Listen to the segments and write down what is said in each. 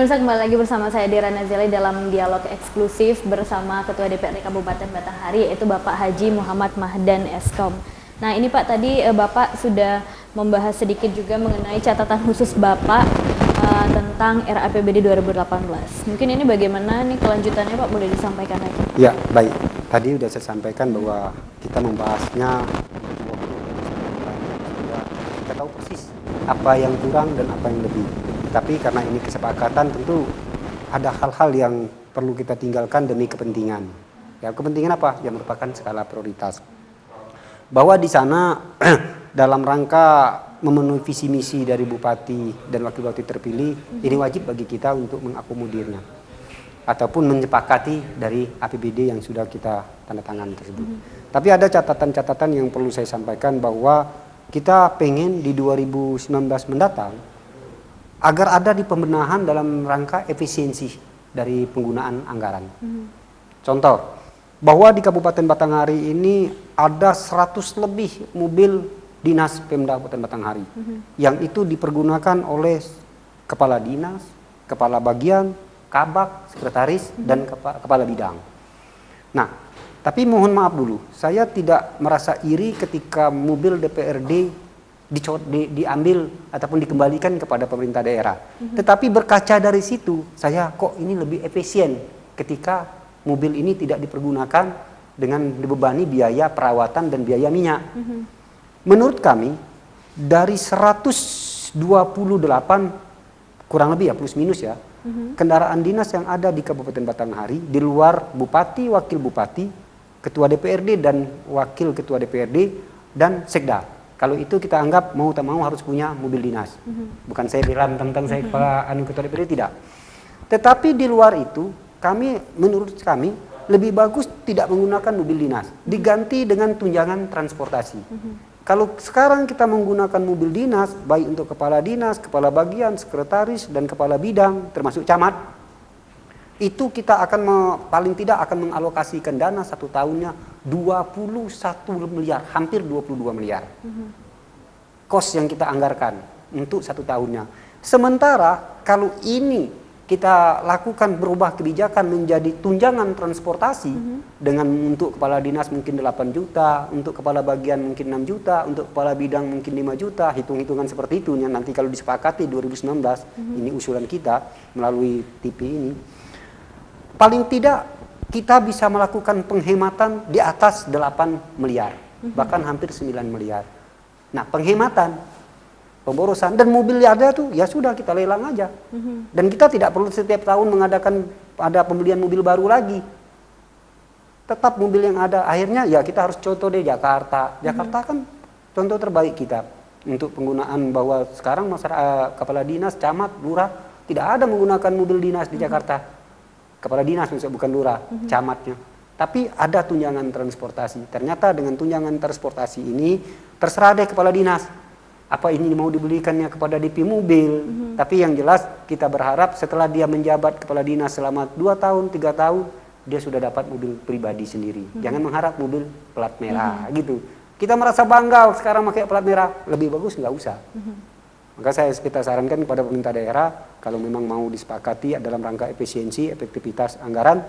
pemirsa, kembali lagi bersama saya Dira Nazeli dalam dialog eksklusif bersama Ketua DPRD Kabupaten Batanghari, yaitu Bapak Haji Muhammad Mahdan Eskom. Nah ini Pak, tadi Bapak sudah membahas sedikit juga mengenai catatan khusus Bapak tentang RAPBD 2018. Mungkin ini bagaimana nih kelanjutannya Pak, boleh disampaikan lagi? Ya, baik. Tadi sudah saya sampaikan bahwa kita membahasnya, kita tahu persis apa yang kurang dan apa yang lebih. Tapi karena ini kesepakatan, tentu ada hal-hal yang perlu kita tinggalkan demi kepentingan. Ya, kepentingan apa? Yang merupakan skala prioritas. Bahwa di sana dalam rangka memenuhi visi misi dari bupati dan wakil bupati terpilih, ini wajib bagi kita untuk mengakomodirnya ataupun menyepakati dari APBD yang sudah kita tanda tangan tersebut. Tapi ada catatan-catatan yang perlu saya sampaikan bahwa kita pengen di 2019 mendatang agar ada di pembenahan dalam rangka efisiensi dari penggunaan anggaran. Contoh, bahwa di Kabupaten Batanghari ini ada 100 lebih mobil dinas Pemda Kabupaten Batanghari yang itu dipergunakan oleh kepala dinas, kepala bagian, kabak, sekretaris, dan kepala bidang. Nah, tapi mohon maaf dulu, saya tidak merasa iri ketika mobil DPRD diambil ataupun dikembalikan kepada pemerintah daerah. Tetapi berkaca dari situ, saya kok ini lebih efisien ketika mobil ini tidak dipergunakan dengan dibebani biaya perawatan dan biaya minyak. Menurut kami, dari 128 kurang lebih ya plus minus ya, kendaraan dinas yang ada di Kabupaten Batanghari di luar bupati, wakil bupati, ketua DPRD dan wakil ketua DPRD dan sekda. Kalau itu kita anggap mau tak mau harus punya mobil dinas. Bukan saya bilang tentang saya kepala ketua DPRD, tidak. Tetapi di luar itu, menurut kami lebih bagus tidak menggunakan mobil dinas, diganti dengan tunjangan transportasi. Kalau sekarang kita menggunakan mobil dinas, baik untuk kepala dinas, kepala bagian, sekretaris, dan kepala bidang, termasuk camat, itu kita akan paling tidak akan mengalokasikan dana satu tahunnya 21 miliar, hampir 22 miliar. Kos yang kita anggarkan untuk satu tahunnya. Sementara kalau ini kita lakukan berubah kebijakan menjadi tunjangan transportasi dengan untuk kepala dinas mungkin 8 juta, untuk kepala bagian mungkin 6 juta, untuk kepala bidang mungkin 5 juta, hitung-hitungan seperti itu yang nanti kalau disepakati 2019, ini usulan kita melalui TV ini, paling tidak kita bisa melakukan penghematan di atas 8 miliar, bahkan hampir 9 miliar. Nah, penghematan, pemborosan, dan mobil yang ada tuh, ya sudah kita lelang aja. Dan kita tidak perlu setiap tahun mengadakan ada pembelian mobil baru lagi. Tetap mobil yang ada, akhirnya ya kita harus contoh deh Jakarta. Jakarta kan contoh terbaik kita untuk penggunaan bahwa sekarang masyarakat, kepala dinas, camat, lurah, tidak ada menggunakan mobil dinas di Jakarta. Kepala dinas bukan lurah, camatnya. Tapi ada tunjangan transportasi. Ternyata dengan tunjangan transportasi ini terserah deh kepala dinas. Apa ini mau dibelikannya kepada DP mobil. Tapi yang jelas kita berharap setelah dia menjabat kepala dinas selama 2 tahun, 3 tahun, dia sudah dapat mobil pribadi sendiri. Jangan mengharap mobil plat merah gitu. Kita merasa bangga sekarang pakai plat merah, lebih bagus nggak usah. Maka kita sarankan kepada pemerintah daerah, kalau memang mau disepakati dalam rangka efisiensi, efektivitas anggaran,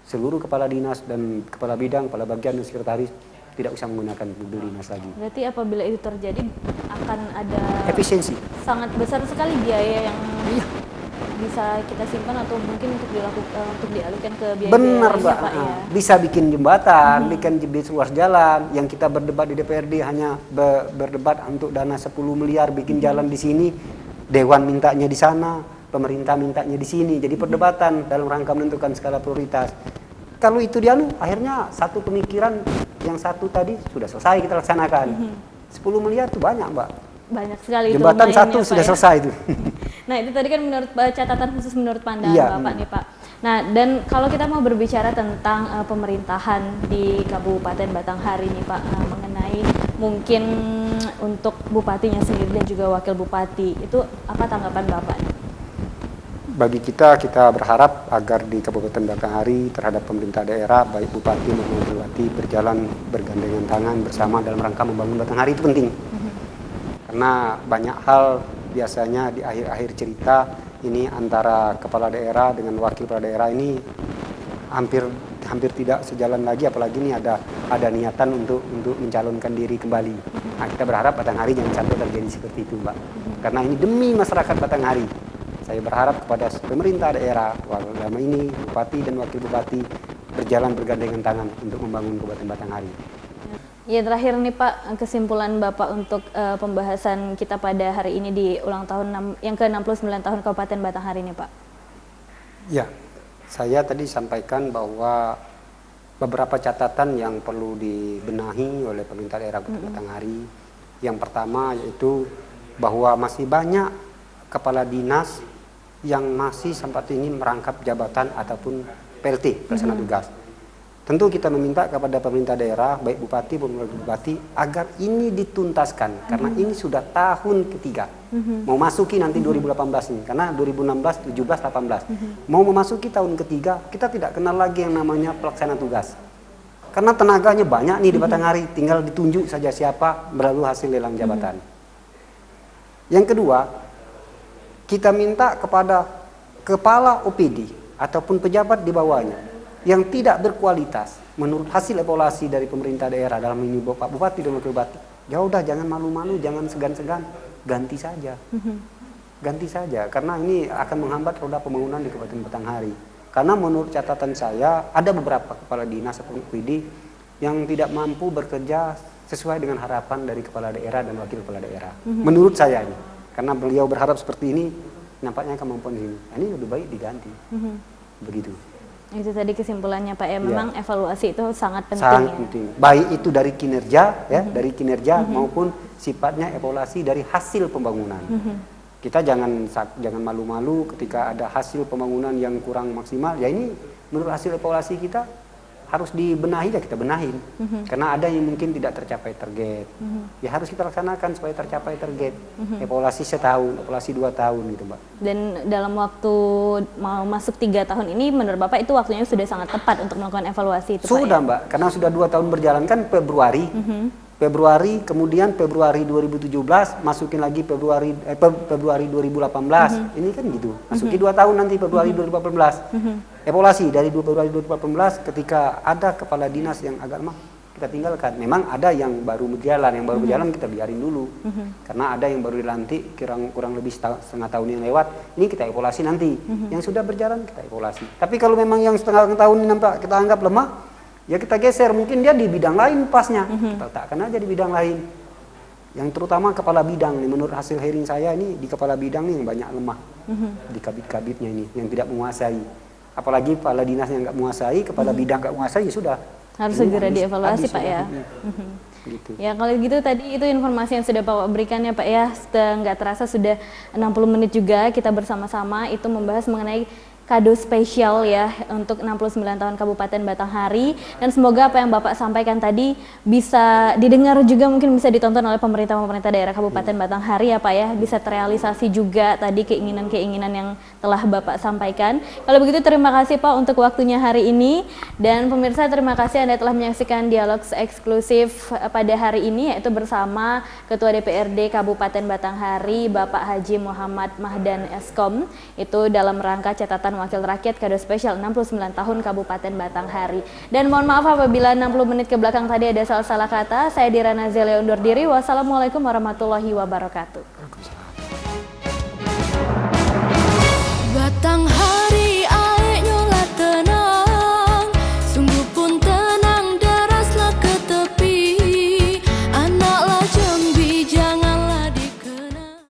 seluruh kepala dinas dan kepala bidang, kepala bagian dan sekretaris tidak usah menggunakan mobil dinas lagi. Berarti apabila itu terjadi akan ada efisiensi. Sangat besar sekali biaya yang bisa kita simpan atau mungkin untuk dialihkan ke biaya. Benar, Mbak. Pak, ya. Bisa bikin jembatan, bikin ruas jalan. Yang kita berdebat di DPRD hanya berdebat untuk dana 10 miliar bikin jalan di sini, Dewan mintanya di sana, pemerintah mintanya di sini. Jadi perdebatan dalam rangka menentukan skala prioritas. Kalau itu akhirnya satu pemikiran yang satu tadi sudah selesai kita laksanakan. 10 miliar itu banyak, Mbak. Banyak sekali. Jembatan satu sudah selesai itu. Nah itu tadi kan menurut catatan khusus menurut pandangan Bapak nih Pak. Nah dan kalau kita mau berbicara tentang pemerintahan di Kabupaten Batanghari nih Pak, mengenai mungkin untuk bupatinya sendiri dan juga wakil bupati, itu apa tanggapan Bapak? Bagi kita berharap agar di Kabupaten Batanghari terhadap pemerintah daerah, baik bupati maupun bupati berjalan bergandengan tangan bersama dalam rangka membangun Batanghari itu penting. Karena banyak hal biasanya di akhir-akhir cerita ini antara kepala daerah dengan wakil kepala daerah ini hampir tidak sejalan lagi, apalagi ini ada niatan untuk mencalonkan diri kembali. Nah, kita berharap Batanghari jangan sampai terjadi seperti itu, Mbak. Karena ini demi masyarakat Batanghari. Saya berharap kepada pemerintah daerah, dalam ini bupati dan wakil bupati berjalan bergandengan tangan untuk membangun Kabupaten Batanghari. Ya, terakhir nih Pak, kesimpulan Bapak untuk pembahasan kita pada hari ini di ulang tahun yang ke-69 tahun Kabupaten Batanghari nih Pak. Ya, saya tadi sampaikan bahwa beberapa catatan yang perlu dibenahi oleh pemerintah daerah Kabupaten Batanghari. Yang pertama yaitu bahwa masih banyak kepala dinas yang masih sampai ini merangkap jabatan ataupun PLT, pelaksana tugas. Tentu kita meminta kepada pemerintah daerah, baik bupati maupun wakil bupati, agar ini dituntaskan karena ini sudah tahun ketiga. Mau masuki nanti 2018 ini, karena 2016, 17, 18. Mau memasuki tahun ketiga, kita tidak kenal lagi yang namanya pelaksana tugas. Karena tenaganya banyak nih di Batanghari, tinggal ditunjuk saja siapa melalui hasil lelang jabatan. Yang kedua, kita minta kepada kepala OPD ataupun pejabat di bawahnya yang tidak berkualitas menurut hasil evaluasi dari pemerintah daerah, dalam ini Bapak Bupati dan Wakil Bupati, ya udah jangan malu-malu, jangan segan-segan, ganti saja. Ganti saja, karena ini akan menghambat roda pembangunan di Kabupaten Batanghari. Karena menurut catatan saya, ada beberapa kepala dinas atau OPD yang tidak mampu bekerja sesuai dengan harapan dari kepala daerah dan wakil kepala daerah. Menurut saya ini, karena beliau berharap seperti ini, nampaknya kemampuan ini. Ini lebih baik diganti. Begitu. Itu tadi kesimpulannya Pak ya, memang evaluasi itu sangat penting. Sangat penting. Baik itu dari kinerja ya, dari kinerja maupun sifatnya evaluasi dari hasil pembangunan. Kita jangan malu-malu ketika ada hasil pembangunan yang kurang maksimal. Ya ini menurut hasil evaluasi kita harus dibenahi, ya kita benahin. Karena ada yang mungkin tidak tercapai target. Ya harus kita laksanakan supaya tercapai target. Evaluasi setahun, evaluasi 2 tahun gitu, Mbak. Dan dalam waktu mau masuk 3 tahun ini, menurut Bapak itu waktunya sudah sangat tepat untuk melakukan evaluasi itu, sudah, Pak, ya? Mbak, karena sudah 2 tahun berjalan kan Februari, kemudian Februari 2017, masukin lagi Februari 2018. Ini kan gitu. Masuki 2 tahun nanti Februari 2018. Evaluasi dari Februari 2018 ketika ada kepala dinas yang agak lemah, kita tinggalkan. Memang ada yang baru berjalan, kita biarin dulu. Karena ada yang baru dilantik kurang lebih setengah tahun yang lewat, ini kita evaluasi nanti. Yang sudah berjalan kita evaluasi. Tapi kalau memang yang setengah tahun ini nampak kita anggap lemah, ya kita geser, mungkin dia di bidang lain pasnya, kita letakkan aja di bidang lain. Yang terutama kepala bidang nih, menurut hasil hearing saya ini di kepala bidang nih yang banyak lemah, di kabit-kabitnya ini yang tidak menguasai. Apalagi kepala dinas yang nggak menguasai, kepala bidang nggak menguasai, ya sudah. Harus segera dievaluasi Pak ya. Gitu. Ya kalau gitu tadi itu informasi yang sudah Bapak berikan ya Pak ya, nggak terasa sudah 60 menit juga kita bersama-sama itu membahas mengenai kado spesial ya untuk 69 tahun Kabupaten Batanghari, dan semoga apa yang Bapak sampaikan tadi bisa didengar juga, mungkin bisa ditonton oleh pemerintah daerah Kabupaten Batanghari ya Pak ya, bisa terrealisasi juga tadi keinginan-keinginan yang telah Bapak sampaikan. Kalau begitu terima kasih Pak untuk waktunya hari ini, dan pemirsa terima kasih Anda telah menyaksikan dialog eksklusif pada hari ini yaitu bersama Ketua DPRD Kabupaten Batanghari Bapak Haji Muhammad Mahdan Eskom, itu dalam rangka catatan Wakil Rakyat kado spesial 69 tahun Kabupaten Batanghari. Dan mohon maaf apabila 60 menit ke belakang tadi ada salah kata. Saya Dira Nazila undur diri. Wassalamualaikum warahmatullahi wabarakatuh. Batanghari.